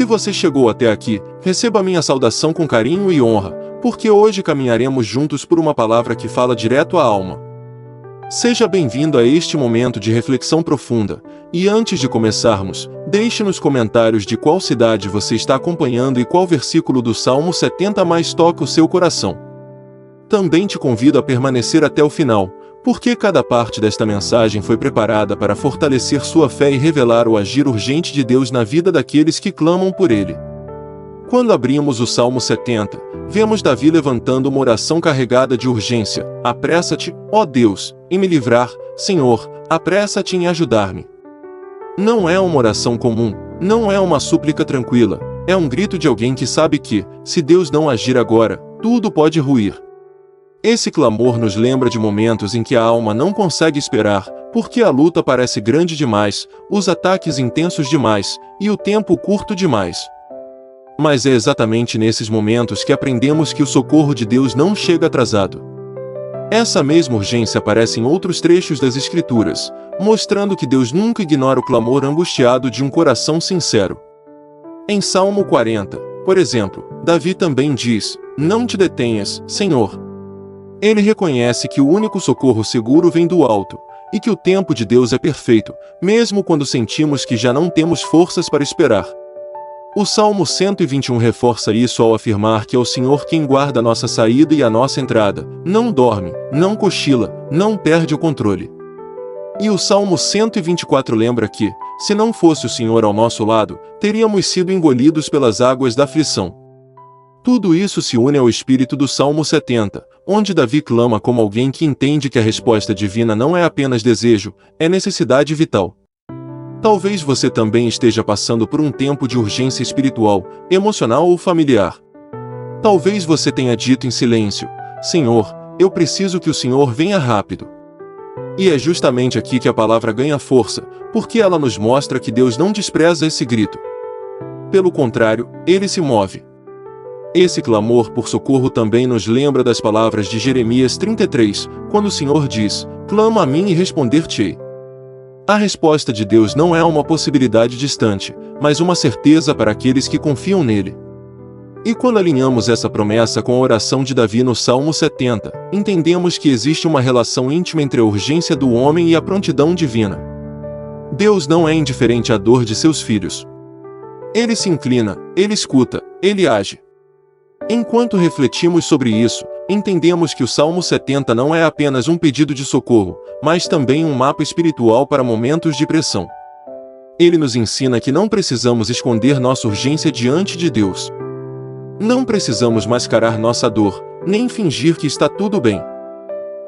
Se você chegou até aqui, receba minha saudação com carinho e honra, porque hoje caminharemos juntos por uma palavra que fala direto à alma. Seja bem-vindo a este momento de reflexão profunda, e antes de começarmos, deixe nos comentários de qual cidade você está acompanhando e qual versículo do Salmo 70 mais toca o seu coração. Também te convido a permanecer até o final, porque cada parte desta mensagem foi preparada para fortalecer sua fé e revelar o agir urgente de Deus na vida daqueles que clamam por Ele. Quando abrimos o Salmo 70, vemos Davi levantando uma oração carregada de urgência: apressa-te, ó Deus, em me livrar, Senhor, apressa-te em ajudar-me. Não é uma oração comum, não é uma súplica tranquila, é um grito de alguém que sabe que, se Deus não agir agora, tudo pode ruir. Esse clamor nos lembra de momentos em que a alma não consegue esperar, porque a luta parece grande demais, os ataques intensos demais, e o tempo curto demais. Mas é exatamente nesses momentos que aprendemos que o socorro de Deus não chega atrasado. Essa mesma urgência aparece em outros trechos das Escrituras, mostrando que Deus nunca ignora o clamor angustiado de um coração sincero. Em Salmo 40, por exemplo, Davi também diz: não te detenhas, Senhor. Ele reconhece que o único socorro seguro vem do alto, e que o tempo de Deus é perfeito, mesmo quando sentimos que já não temos forças para esperar. O Salmo 121 reforça isso ao afirmar que é o Senhor quem guarda a nossa saída e a nossa entrada, não dorme, não cochila, não perde o controle. E o Salmo 124 lembra que, se não fosse o Senhor ao nosso lado, teríamos sido engolidos pelas águas da aflição. Tudo isso se une ao espírito do Salmo 70, onde Davi clama como alguém que entende que a resposta divina não é apenas desejo, é necessidade vital. Talvez você também esteja passando por um tempo de urgência espiritual, emocional ou familiar. Talvez você tenha dito em silêncio: Senhor, eu preciso que o Senhor venha rápido. E é justamente aqui que a palavra ganha força, porque ela nos mostra que Deus não despreza esse grito. Pelo contrário, ele se move. Esse clamor por socorro também nos lembra das palavras de Jeremias 33, quando o Senhor diz: clama a mim e responder-te-ei. A resposta de Deus não é uma possibilidade distante, mas uma certeza para aqueles que confiam nele. E quando alinhamos essa promessa com a oração de Davi no Salmo 70, entendemos que existe uma relação íntima entre a urgência do homem e a prontidão divina. Deus não é indiferente à dor de seus filhos. Ele se inclina, ele escuta, ele age. Enquanto refletimos sobre isso, entendemos que o Salmo 70 não é apenas um pedido de socorro, mas também um mapa espiritual para momentos de pressão. Ele nos ensina que não precisamos esconder nossa urgência diante de Deus. Não precisamos mascarar nossa dor, nem fingir que está tudo bem.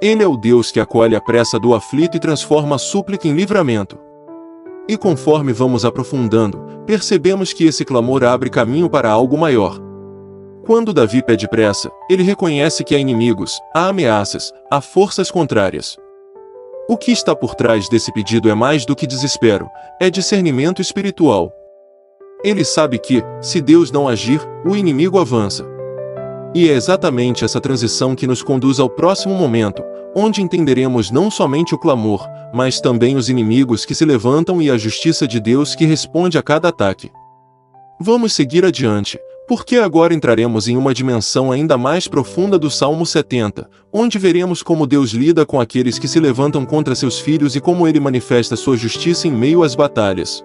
Ele é o Deus que acolhe a pressa do aflito e transforma a súplica em livramento. E conforme vamos aprofundando, percebemos que esse clamor abre caminho para algo maior. Quando Davi pede pressa, ele reconhece que há inimigos, há ameaças, há forças contrárias. O que está por trás desse pedido é mais do que desespero, é discernimento espiritual. Ele sabe que, se Deus não agir, o inimigo avança. E é exatamente essa transição que nos conduz ao próximo momento, onde entenderemos não somente o clamor, mas também os inimigos que se levantam e a justiça de Deus que responde a cada ataque. Vamos seguir adiante, porque agora entraremos em uma dimensão ainda mais profunda do Salmo 70, onde veremos como Deus lida com aqueles que se levantam contra seus filhos e como ele manifesta sua justiça em meio às batalhas.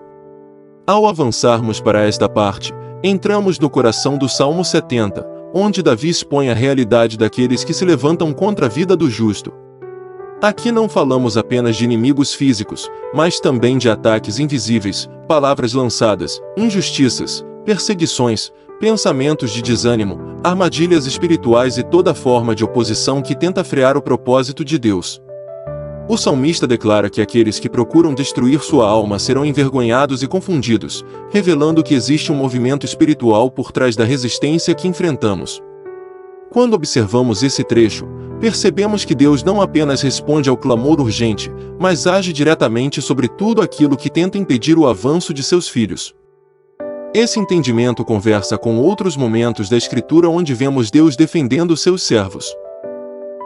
Ao avançarmos para esta parte, entramos no coração do Salmo 70, onde Davi expõe a realidade daqueles que se levantam contra a vida do justo. Aqui não falamos apenas de inimigos físicos, mas também de ataques invisíveis, palavras lançadas, injustiças, perseguições, pensamentos de desânimo, armadilhas espirituais e toda forma de oposição que tenta frear o propósito de Deus. O salmista declara que aqueles que procuram destruir sua alma serão envergonhados e confundidos, revelando que existe um movimento espiritual por trás da resistência que enfrentamos. Quando observamos esse trecho, percebemos que Deus não apenas responde ao clamor urgente, mas age diretamente sobre tudo aquilo que tenta impedir o avanço de seus filhos. Esse entendimento conversa com outros momentos da Escritura onde vemos Deus defendendo seus servos.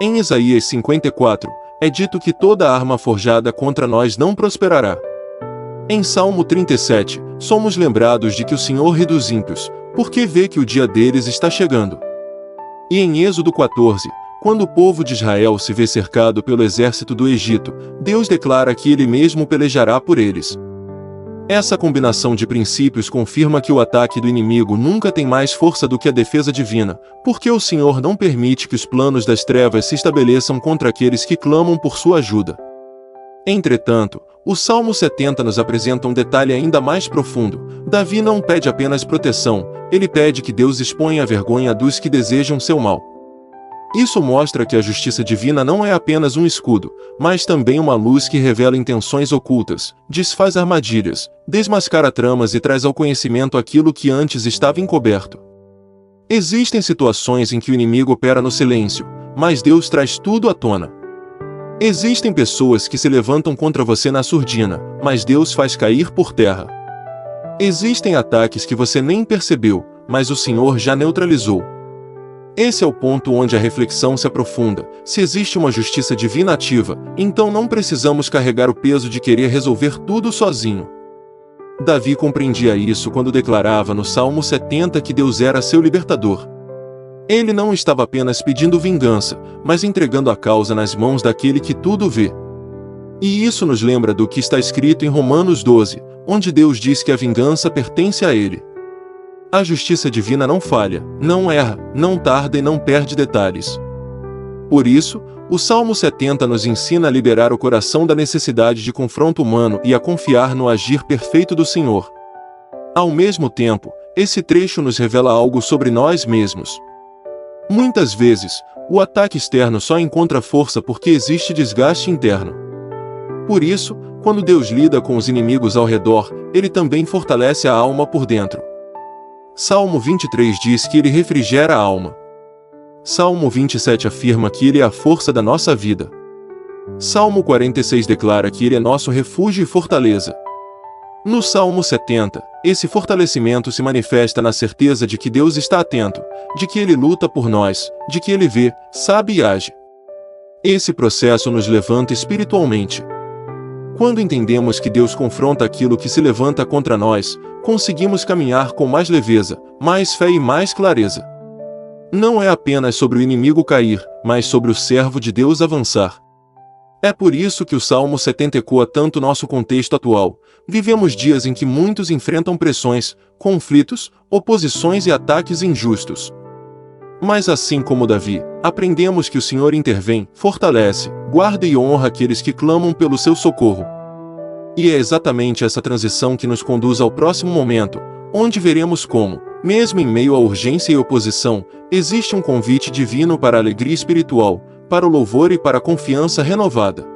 Em Isaías 54, é dito que toda arma forjada contra nós não prosperará. Em Salmo 37, somos lembrados de que o Senhor ri dos ímpios, porque vê que o dia deles está chegando. E em Êxodo 14, quando o povo de Israel se vê cercado pelo exército do Egito, Deus declara que Ele mesmo pelejará por eles. Essa combinação de princípios confirma que o ataque do inimigo nunca tem mais força do que a defesa divina, porque o Senhor não permite que os planos das trevas se estabeleçam contra aqueles que clamam por sua ajuda. Entretanto, o Salmo 70 nos apresenta um detalhe ainda mais profundo. Davi não pede apenas proteção, ele pede que Deus exponha a vergonha dos que desejam seu mal. Isso mostra que a justiça divina não é apenas um escudo, mas também uma luz que revela intenções ocultas, desfaz armadilhas, desmascara tramas e traz ao conhecimento aquilo que antes estava encoberto. Existem situações em que o inimigo opera no silêncio, mas Deus traz tudo à tona. Existem pessoas que se levantam contra você na surdina, mas Deus faz cair por terra. Existem ataques que você nem percebeu, mas o Senhor já neutralizou. Esse é o ponto onde a reflexão se aprofunda. Se existe uma justiça divina ativa, então não precisamos carregar o peso de querer resolver tudo sozinho. Davi compreendia isso quando declarava no Salmo 70 que Deus era seu libertador. Ele não estava apenas pedindo vingança, mas entregando a causa nas mãos daquele que tudo vê. E isso nos lembra do que está escrito em Romanos 12, onde Deus diz que a vingança pertence a Ele. A justiça divina não falha, não erra, não tarda e não perde detalhes. Por isso, o Salmo 70 nos ensina a liberar o coração da necessidade de confronto humano e a confiar no agir perfeito do Senhor. Ao mesmo tempo, esse trecho nos revela algo sobre nós mesmos. Muitas vezes, o ataque externo só encontra força porque existe desgaste interno. Por isso, quando Deus lida com os inimigos ao redor, Ele também fortalece a alma por dentro. Salmo 23 diz que Ele refrigera a alma. Salmo 27 afirma que Ele é a força da nossa vida. Salmo 46 declara que Ele é nosso refúgio e fortaleza. No Salmo 70, esse fortalecimento se manifesta na certeza de que Deus está atento, de que Ele luta por nós, de que Ele vê, sabe e age. Esse processo nos levanta espiritualmente. Quando entendemos que Deus confronta aquilo que se levanta contra nós, conseguimos caminhar com mais leveza, mais fé e mais clareza. Não é apenas sobre o inimigo cair, mas sobre o servo de Deus avançar. É por isso que o Salmo 70 ecoa tanto nosso contexto atual. Vivemos dias em que muitos enfrentam pressões, conflitos, oposições e ataques injustos. Mas assim como Davi, aprendemos que o Senhor intervém, fortalece, guarda e honra aqueles que clamam pelo seu socorro. E é exatamente essa transição que nos conduz ao próximo momento, onde veremos como, mesmo em meio à urgência e oposição, existe um convite divino para a alegria espiritual, para o louvor e para a confiança renovada.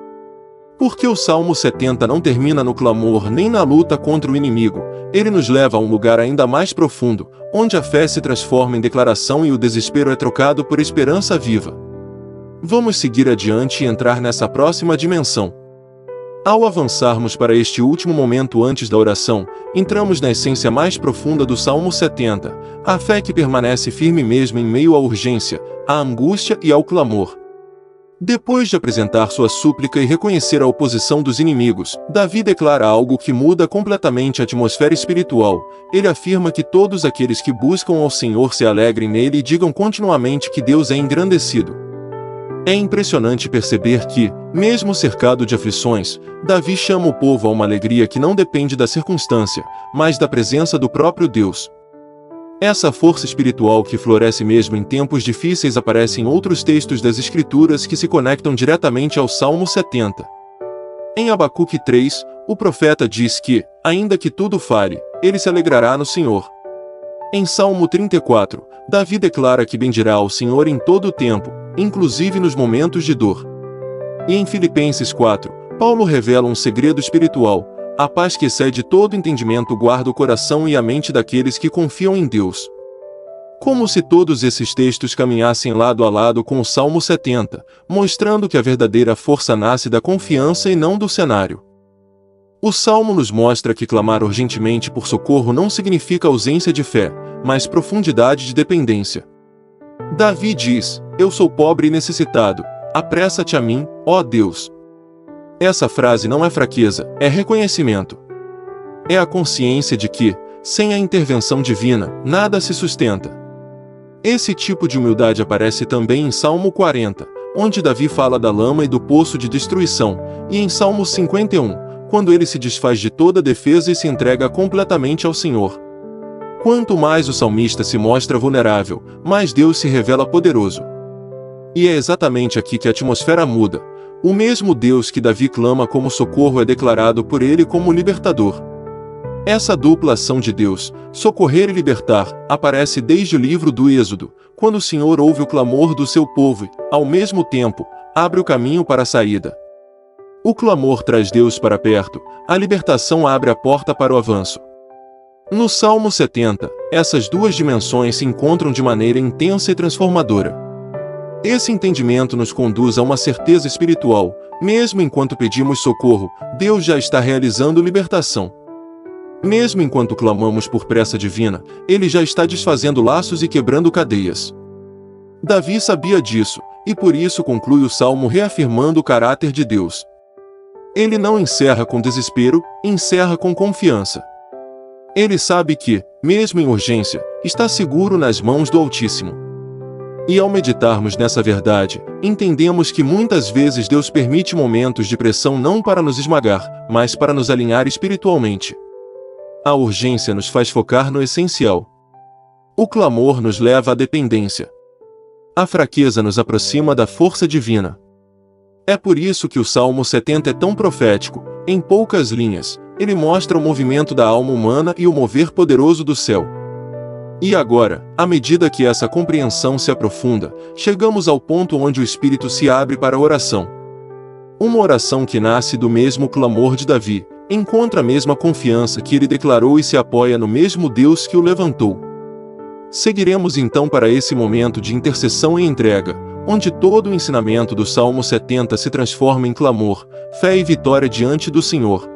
Porque o Salmo 70 não termina no clamor nem na luta contra o inimigo, ele nos leva a um lugar ainda mais profundo, onde a fé se transforma em declaração e o desespero é trocado por esperança viva. Vamos seguir adiante e entrar nessa próxima dimensão. Ao avançarmos para este último momento antes da oração, entramos na essência mais profunda do Salmo 70, a fé que permanece firme mesmo em meio à urgência, à angústia e ao clamor. Depois de apresentar sua súplica e reconhecer a oposição dos inimigos, Davi declara algo que muda completamente a atmosfera espiritual. Ele afirma que todos aqueles que buscam ao Senhor se alegrem nele e digam continuamente que Deus é engrandecido. É impressionante perceber que, mesmo cercado de aflições, Davi chama o povo a uma alegria que não depende da circunstância, mas da presença do próprio Deus. Essa força espiritual que floresce mesmo em tempos difíceis aparece em outros textos das Escrituras que se conectam diretamente ao Salmo 70. Em Abacuque 3, o profeta diz que, ainda que tudo falhe, ele se alegrará no Senhor. Em Salmo 34, Davi declara que bendirá ao Senhor em todo o tempo, inclusive nos momentos de dor. E em Filipenses 4, Paulo revela um segredo espiritual: a paz que excede todo entendimento guarda o coração e a mente daqueles que confiam em Deus. Como se todos esses textos caminhassem lado a lado com o Salmo 70, mostrando que a verdadeira força nasce da confiança e não do cenário. O Salmo nos mostra que clamar urgentemente por socorro não significa ausência de fé, mas profundidade de dependência. Davi diz: eu sou pobre e necessitado, apressa-te a mim, ó Deus. Essa frase não é fraqueza, é reconhecimento. É a consciência de que, sem a intervenção divina, nada se sustenta. Esse tipo de humildade aparece também em Salmo 40, onde Davi fala da lama e do poço de destruição, e em Salmo 51, quando ele se desfaz de toda defesa e se entrega completamente ao Senhor. Quanto mais o salmista se mostra vulnerável, mais Deus se revela poderoso. E é exatamente aqui que a atmosfera muda. O mesmo Deus que Davi clama como socorro é declarado por ele como libertador. Essa dupla ação de Deus, socorrer e libertar, aparece desde o livro do Êxodo, quando o Senhor ouve o clamor do seu povo e, ao mesmo tempo, abre o caminho para a saída. O clamor traz Deus para perto, a libertação abre a porta para o avanço. No Salmo 70, essas duas dimensões se encontram de maneira intensa e transformadora. Esse entendimento nos conduz a uma certeza espiritual: mesmo enquanto pedimos socorro, Deus já está realizando libertação. Mesmo enquanto clamamos por pressa divina, Ele já está desfazendo laços e quebrando cadeias. Davi sabia disso, e por isso conclui o Salmo reafirmando o caráter de Deus. Ele não encerra com desespero, encerra com confiança. Ele sabe que, mesmo em urgência, está seguro nas mãos do Altíssimo. E ao meditarmos nessa verdade, entendemos que muitas vezes Deus permite momentos de pressão não para nos esmagar, mas para nos alinhar espiritualmente. A urgência nos faz focar no essencial. O clamor nos leva à dependência. A fraqueza nos aproxima da força divina. É por isso que o Salmo 70 é tão profético. Em poucas linhas, ele mostra o movimento da alma humana e o mover poderoso do céu. E agora, à medida que essa compreensão se aprofunda, chegamos ao ponto onde o Espírito se abre para a oração. Uma oração que nasce do mesmo clamor de Davi, encontra a mesma confiança que ele declarou e se apoia no mesmo Deus que o levantou. Seguiremos então para esse momento de intercessão e entrega, onde todo o ensinamento do Salmo 70 se transforma em clamor, fé e vitória diante do Senhor.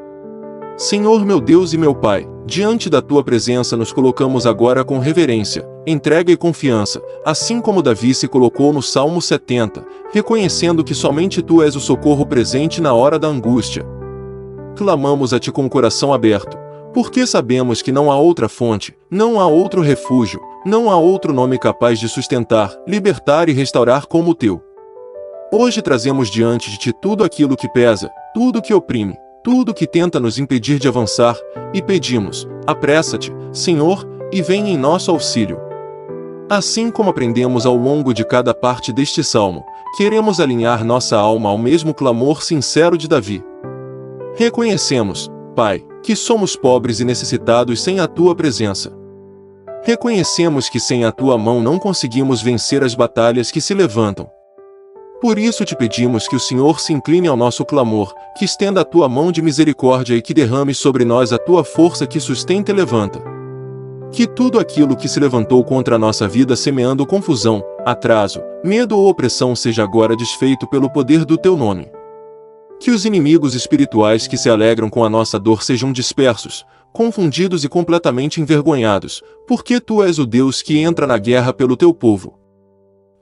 Senhor meu Deus e meu Pai, diante da Tua presença nos colocamos agora com reverência, entrega e confiança, assim como Davi se colocou no Salmo 70, reconhecendo que somente Tu és o socorro presente na hora da angústia. Clamamos a Ti com o coração aberto, porque sabemos que não há outra fonte, não há outro refúgio, não há outro nome capaz de sustentar, libertar e restaurar como o Teu. Hoje trazemos diante de Ti tudo aquilo que pesa, tudo que oprime, tudo que tenta nos impedir de avançar, e pedimos: apressa-te, Senhor, e vem em nosso auxílio. Assim como aprendemos ao longo de cada parte deste salmo, queremos alinhar nossa alma ao mesmo clamor sincero de Davi. Reconhecemos, Pai, que somos pobres e necessitados sem a Tua presença. Reconhecemos que sem a Tua mão não conseguimos vencer as batalhas que se levantam. Por isso te pedimos que o Senhor se incline ao nosso clamor, que estenda a Tua mão de misericórdia e que derrame sobre nós a Tua força que sustenta e levanta. Que tudo aquilo que se levantou contra a nossa vida semeando confusão, atraso, medo ou opressão seja agora desfeito pelo poder do Teu nome. Que os inimigos espirituais que se alegram com a nossa dor sejam dispersos, confundidos e completamente envergonhados, porque Tu és o Deus que entra na guerra pelo Teu povo.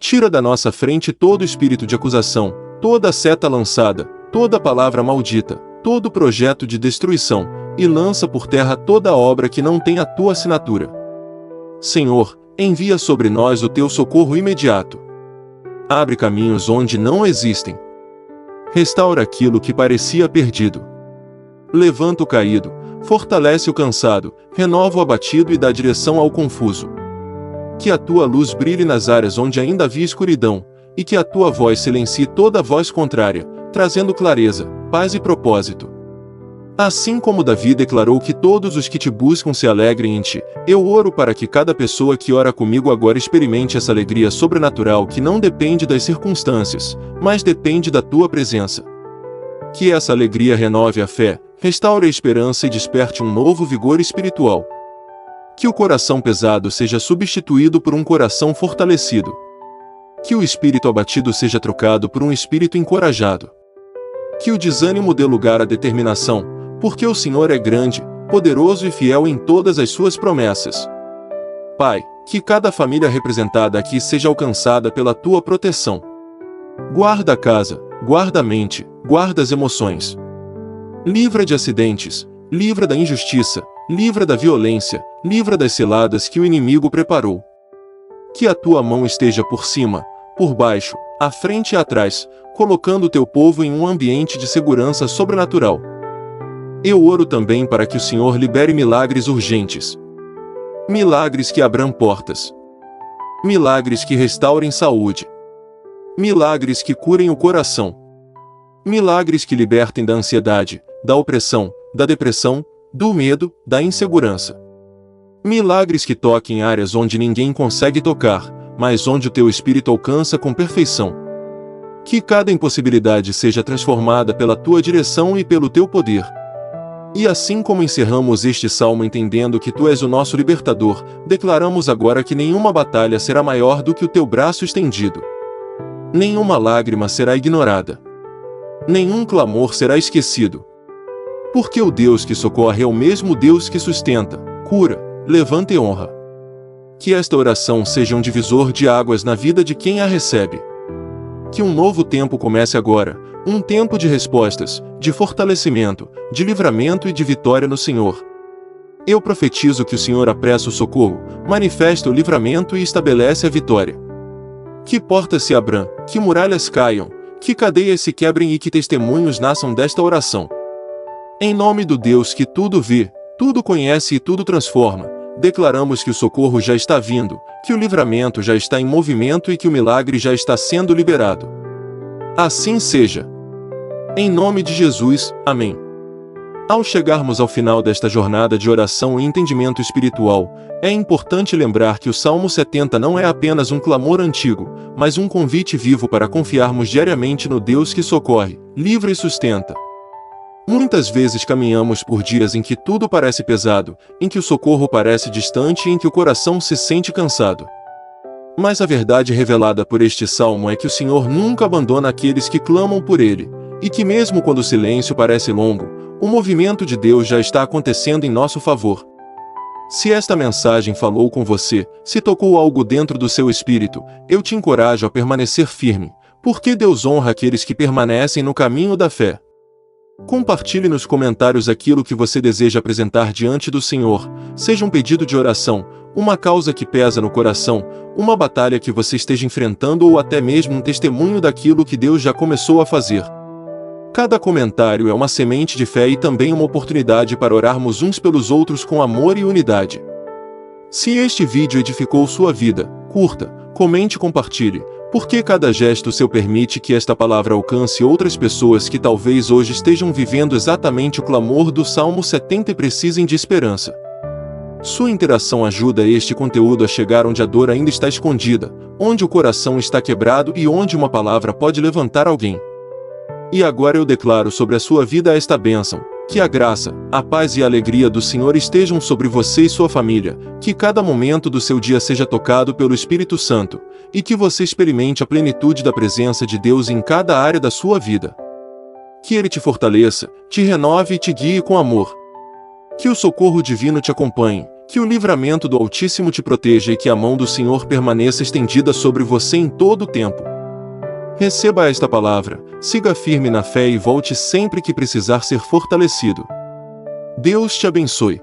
Tira da nossa frente todo espírito de acusação, toda seta lançada, toda palavra maldita, todo projeto de destruição, e lança por terra toda obra que não tem a Tua assinatura. Senhor, envia sobre nós o Teu socorro imediato. Abre caminhos onde não existem. Restaura aquilo que parecia perdido. Levanta o caído, fortalece o cansado, renova o abatido e dá direção ao confuso. Que a Tua luz brilhe nas áreas onde ainda havia escuridão, e que a Tua voz silencie toda a voz contrária, trazendo clareza, paz e propósito. Assim como Davi declarou que todos os que Te buscam se alegrem em Ti, eu oro para que cada pessoa que ora comigo agora experimente essa alegria sobrenatural que não depende das circunstâncias, mas depende da Tua presença. Que essa alegria renove a fé, restaure a esperança e desperte um novo vigor espiritual. Que o coração pesado seja substituído por um coração fortalecido. Que o espírito abatido seja trocado por um espírito encorajado. Que o desânimo dê lugar à determinação, porque o Senhor é grande, poderoso e fiel em todas as suas promessas. Pai, que cada família representada aqui seja alcançada pela Tua proteção. Guarda a casa, guarda a mente, guarda as emoções. Livra de acidentes, livra da injustiça, livra da violência, livra das ciladas que o inimigo preparou. Que a tua mão esteja por cima, por baixo, à frente e atrás, colocando o teu povo em um ambiente de segurança sobrenatural. Eu oro também para que o Senhor libere milagres urgentes. Milagres que abram portas. Milagres que restaurem saúde. Milagres que curem o coração. Milagres que libertem da ansiedade, da opressão, da depressão, do medo, da insegurança. Milagres que toquem áreas onde ninguém consegue tocar, mas onde o teu espírito alcança com perfeição. Que cada impossibilidade seja transformada pela tua direção e pelo teu poder. E assim como encerramos este salmo entendendo que tu és o nosso libertador, declaramos agora que nenhuma batalha será maior do que o teu braço estendido. Nenhuma lágrima será ignorada. Nenhum clamor será esquecido. Porque o Deus que socorre é o mesmo Deus que sustenta, cura, levanta e honra. Que esta oração seja um divisor de águas na vida de quem a recebe. Que um novo tempo comece agora, um tempo de respostas, de fortalecimento, de livramento e de vitória no Senhor. Eu profetizo que o Senhor apressa o socorro, manifesta o livramento e estabelece a vitória. Que portas se abram, que muralhas caiam, que cadeias se quebrem e que testemunhos nasçam desta oração. Em nome do Deus que tudo vê, tudo conhece e tudo transforma, declaramos que o socorro já está vindo, que o livramento já está em movimento e que o milagre já está sendo liberado. Assim seja. Em nome de Jesus, amém. Ao chegarmos ao final desta jornada de oração e entendimento espiritual, é importante lembrar que o Salmo 70 não é apenas um clamor antigo, mas um convite vivo para confiarmos diariamente no Deus que socorre, livra e sustenta. Muitas vezes caminhamos por dias em que tudo parece pesado, em que o socorro parece distante e em que o coração se sente cansado. Mas a verdade revelada por este salmo é que o Senhor nunca abandona aqueles que clamam por Ele, e que mesmo quando o silêncio parece longo, o movimento de Deus já está acontecendo em nosso favor. Se esta mensagem falou com você, se tocou algo dentro do seu espírito, eu te encorajo a permanecer firme, porque Deus honra aqueles que permanecem no caminho da fé. Compartilhe nos comentários aquilo que você deseja apresentar diante do Senhor, seja um pedido de oração, uma causa que pesa no coração, uma batalha que você esteja enfrentando ou até mesmo um testemunho daquilo que Deus já começou a fazer. Cada comentário é uma semente de fé e também uma oportunidade para orarmos uns pelos outros com amor e unidade. Se este vídeo edificou sua vida, curta, comente e compartilhe, porque cada gesto seu permite que esta palavra alcance outras pessoas que talvez hoje estejam vivendo exatamente o clamor do Salmo 70 e precisem de esperança. Sua interação ajuda este conteúdo a chegar onde a dor ainda está escondida, onde o coração está quebrado e onde uma palavra pode levantar alguém. E agora eu declaro sobre a sua vida esta bênção, que a graça, a paz e a alegria do Senhor estejam sobre você e sua família, que cada momento do seu dia seja tocado pelo Espírito Santo, e que você experimente a plenitude da presença de Deus em cada área da sua vida. Que Ele te fortaleça, te renove e te guie com amor. Que o socorro divino te acompanhe, que o livramento do Altíssimo te proteja e que a mão do Senhor permaneça estendida sobre você em todo o tempo. Receba esta palavra, siga firme na fé e volte sempre que precisar ser fortalecido. Deus te abençoe.